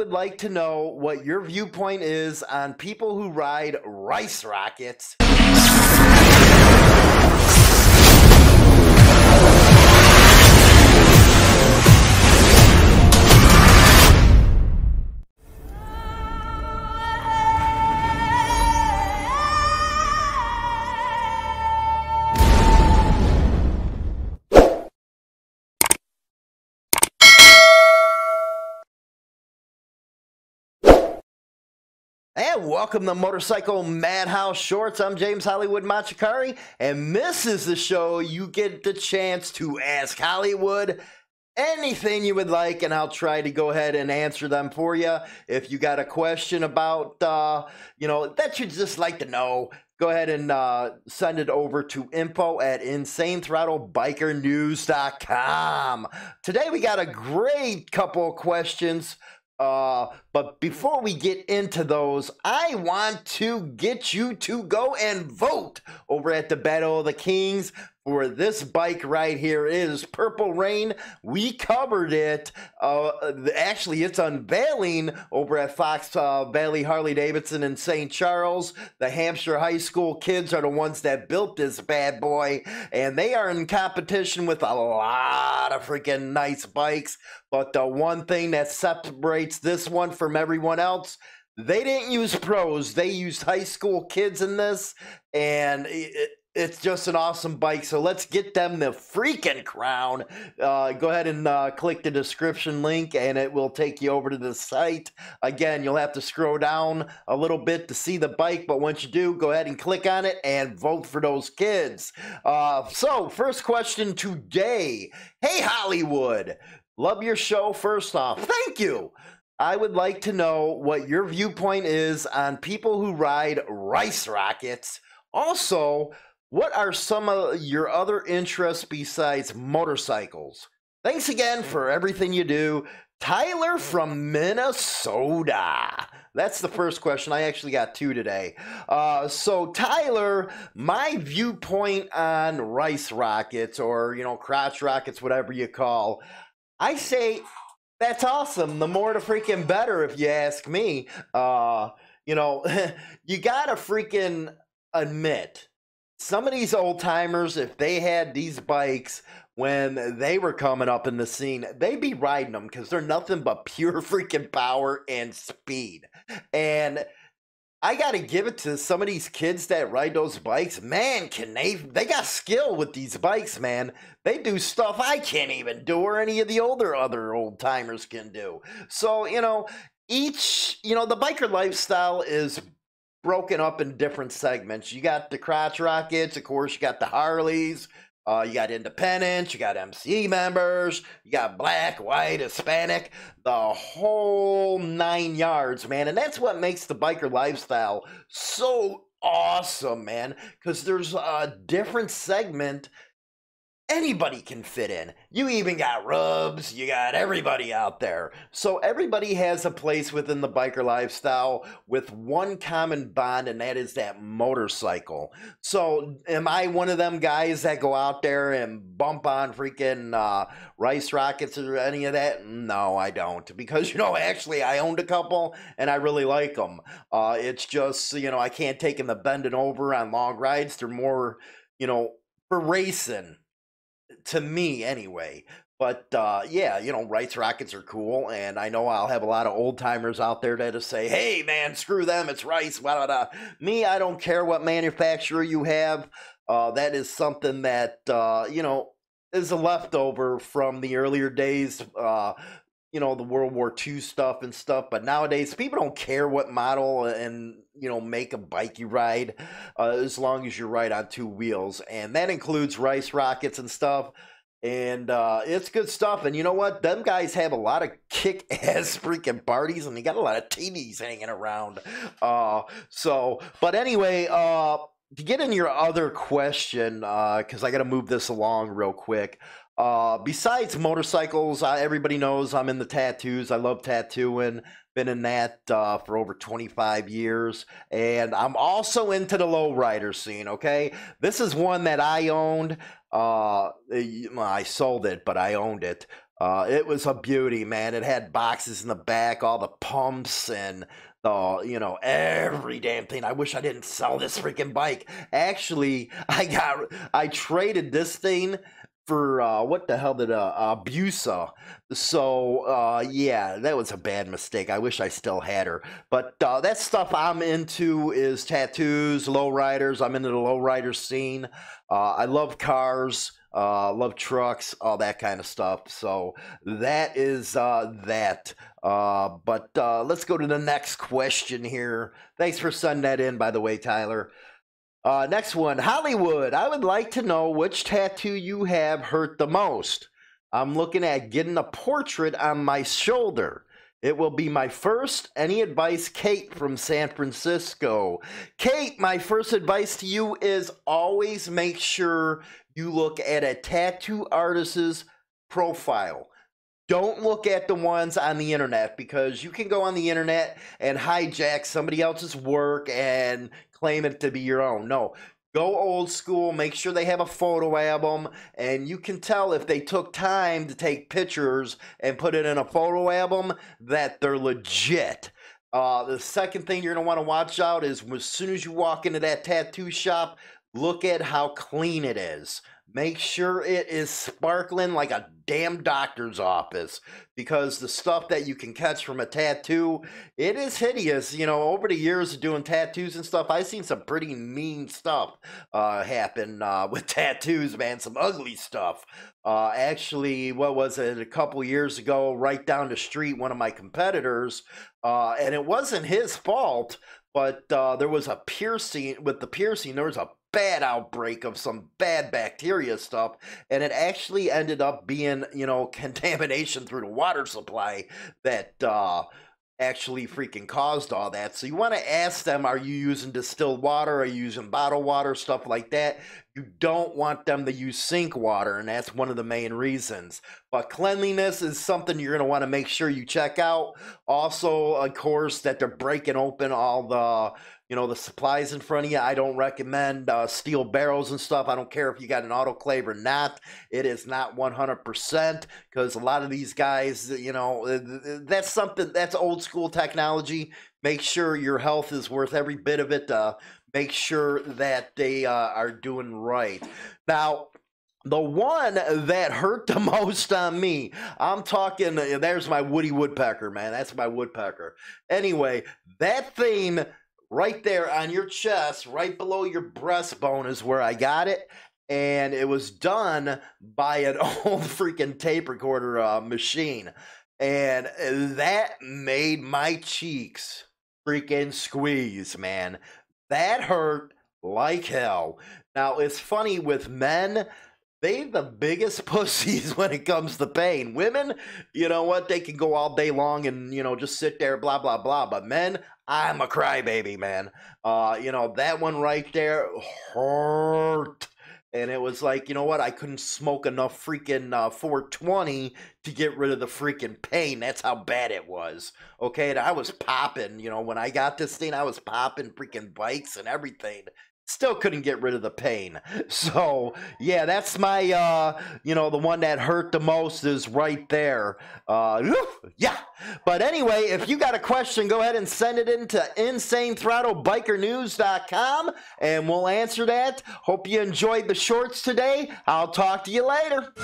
Would like to know what your viewpoint is on people who ride rice rockets. And welcome to Motorcycle Madhouse Shorts. I'm James Hollywood Machikari, and this is the show you get the chance to ask Hollywood anything you would like, and I'll try to go ahead and answer them for you. If you got a question about, that you'd just like to know, go ahead and send it over to info@insanethrottlebikernews.com. Today we got a great couple of questions. But before we get into those, I want to get you to go and vote over at the Battle of the Kings for this bike right here. It is Purple Rain. We covered it. Actually, it's unveiling over at Fox Valley Harley Davidson in St. Charles. The Hampshire High School kids are the ones that built this bad boy, and they are in competition with a lot of freaking nice bikes. But the one thing that separates this one from everyone else, they didn't use pros. They used high school kids in this, and it's just an awesome bike. So let's get them the freaking crown. Go ahead and click the description link, and it will take you over to the site. Again, you'll have to scroll down a little bit to see the bike, but once you do, go ahead and click on it and vote for those kids. So first question today. Hey, Hollywood. Love your show, first off. Thank you. I would like to know what your viewpoint is on people who ride rice rockets. Also, what are some of your other interests besides motorcycles? Thanks again for everything you do. Tyler from Minnesota. That's the first question. I actually got two today. So Tyler, my viewpoint on rice rockets, or, crotch rockets, whatever you call, I say that's awesome. The more the freaking better, if you ask me. You gotta freaking admit, some of these old timers, if they had these bikes when they were coming up in the scene, they'd be riding them because they're nothing but pure freaking power and speed. And I gotta give it to some of these kids that ride those bikes. Man, they got skill with these bikes, man. They do stuff I can't even do, or any of the other old timers can do. So, the biker lifestyle is broken up in different segments. You got the crotch rockets, of course, you got the Harleys, you got independents, you got MCE members, you got black, white, Hispanic, the whole 9 yards, man. And that's what makes the biker lifestyle so awesome, man, because there's a different segment anybody can fit in. You even got rubs, you got everybody out there. So everybody has a place within the biker lifestyle with one common bond, and that is that motorcycle. So am I one of them guys that go out there and bump on freaking rice rockets or any of that? No, I don't. Because, actually I owned a couple and I really like them. It's just, I can't take them to bending over on long rides. They're more, for racing. To me, anyway. But, rice rockets are cool, and I know I'll have a lot of old-timers out there that'll say, hey, man, screw them, it's rice, blah, blah, blah. Me, I don't care what manufacturer you have. That is something that, is a leftover from the earlier days, the World War II stuff and stuff. But nowadays, people don't care what model and, make a bike you ride, as long as you ride on two wheels. And that includes rice rockets and stuff. And it's good stuff. And you know what? Them guys have a lot of kick-ass freaking parties, and they got a lot of TVs hanging around. But anyway, to get into your other question, because I got to move this along real quick. Besides motorcycles, everybody knows I'm in the tattoos. I love tattooing. Been in that for over 25 years. And I'm also into the lowrider scene, okay? This is one that I owned. I sold it, but I owned it. It was a beauty, man. It had boxes in the back, all the pumps and the, every damn thing. I wish I didn't sell this freaking bike. Actually, I traded this thing for what the hell did Busa. So yeah, that was a bad mistake. I wish I still had her. But that stuff I'm into is tattoos, lowriders. I'm into the lowrider scene. I love cars. Love trucks, all that kind of stuff. So that is that. But let's go to the next question here. Thanks for sending that in, by the way, Tyler. Next one, Hollywood. I would like to know which tattoo you have hurt the most. I'm looking at getting a portrait on my shoulder. It will be my first. Any advice, Kate from San Francisco? Kate, my first advice to you is always make sure you look at a tattoo artist's profile. Don't look at the ones on the internet, because you can go on the internet and hijack somebody else's work and claim it to be your own. No. Go old school, make sure they have a photo album, and you can tell if they took time to take pictures and put it in a photo album that they're legit. The second thing you're going to want to watch out is as soon as you walk into that tattoo shop, look at how clean it is. Make sure it is sparkling like a damn doctor's office, because the stuff that you can catch from a tattoo, it is hideous. Over the years of doing tattoos and stuff, I've seen some pretty mean stuff happen with tattoos, man. Some ugly stuff. Actually, what was it? A couple years ago, right down the street, one of my competitors, and it wasn't his fault, but there was a piercing. With the piercing, there was a bad outbreak of some bad bacteria stuff, and it actually ended up being, contamination through the water supply that actually freaking caused all that. So you want to ask them, are you using distilled water? Are you using bottled water? Stuff like that. You don't want them to use sink water, and that's one of the main reasons. But cleanliness is something you're going to want to make sure you check out. Also, of course, that they're breaking open all the the supplies in front of you. I don't recommend steel barrels and stuff. I don't care if you got an autoclave or not. It is not 100%, because a lot of these guys, that's old school technology. Make sure your health is worth every bit of it. Make sure that they are doing right. Now, the one that hurt the most on me, I'm talking, there's my Woody Woodpecker, man. That's my woodpecker. Anyway, that thing right there on your chest, right below your breastbone, is where I got it. And it was done by an old freaking tape recorder machine. And that made my cheeks freaking squeeze, man. That hurt like hell. Now, it's funny with men, they the biggest pussies when it comes to pain. Women, you know what? They can go all day long and, just sit there, blah, blah, blah. But men, I'm a crybaby, man. That one right there hurt. And it was like, you know what? I couldn't smoke enough freaking 420 to get rid of the freaking pain. That's how bad it was. Okay, and I was popping, when I got this thing, I was popping freaking bikes and everything. Still couldn't get rid of the pain. So, yeah, that's my, the one that hurt the most is right there. Yeah. But anyway, if you got a question, go ahead and send it in to InsaneThrottleBikerNews.com, and we'll answer that. Hope you enjoyed the shorts today. I'll talk to you later.